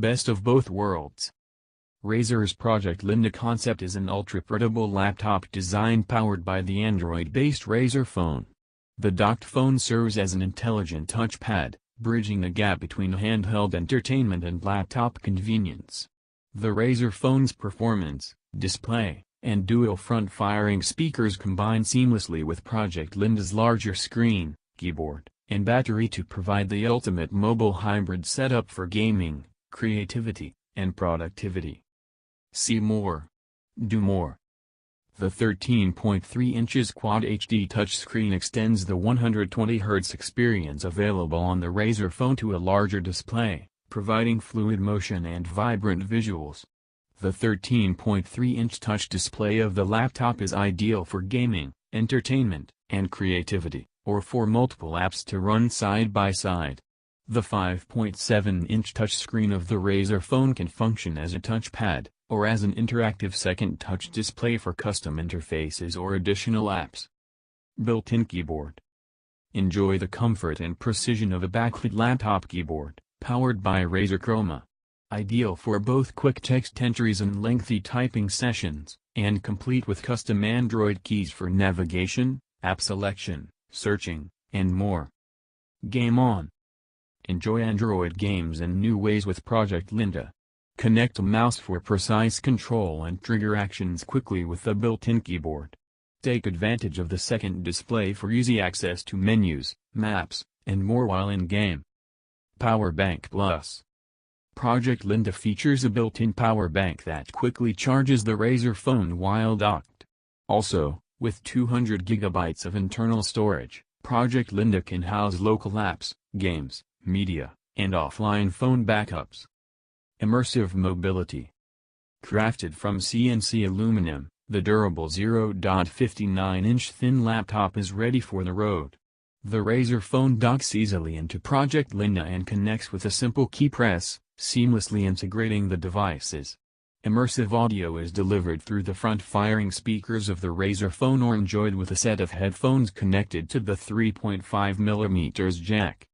best of both worlds. RAZER'S Project Linda concept is an ultra-portable laptop design powered by the Android-based Razer phone. The docked phone serves as an intelligent touchpad, bridging the gap between handheld entertainment and laptop convenience. The Razer phone's performance, display, and dual front-firing speakers combine seamlessly with Project Linda's larger screen, keyboard, and battery to provide the ultimate mobile hybrid setup for gaming, creativity, and productivity. See more. Do more. The 13.3 inches Quad HD touchscreen extends the 120Hz experience available on the Razer phone to a larger display, providing fluid motion and vibrant visuals. The 13.3-inch touch display of the laptop is ideal for gaming, entertainment, and creativity, or for multiple apps to run side by side. The 5.7-inch touchscreen of the Razer phone can function as a touchpad, or as an interactive second touch display for custom interfaces or additional apps. Built-in keyboard. Enjoy the comfort and precision of a backlit laptop keyboard, powered by Razer Chroma. Ideal for both quick text entries and lengthy typing sessions, and complete with custom Android keys for navigation, app selection, searching, and more. Game on. Enjoy Android games in new ways with Project Linda. Connect a mouse for precise control and trigger actions quickly with the built-in keyboard. Take advantage of the second display for easy access to menus, maps, and more while in-game. Power Bank Plus. Project Linda features a built-in power bank that quickly charges the Razer phone while docked. Also, with 200 GB of internal storage, Project Linda can house local apps, games, media, and offline phone backups. Immersive mobility. Crafted from CNC aluminum, the durable 0.59-inch thin laptop is ready for the road. The Razer phone docks easily into Project Linda and connects with a simple key press, seamlessly integrating the devices. Immersive audio is delivered through the front-firing speakers of the Razer phone or enjoyed with a set of headphones connected to the 3.5mm jack.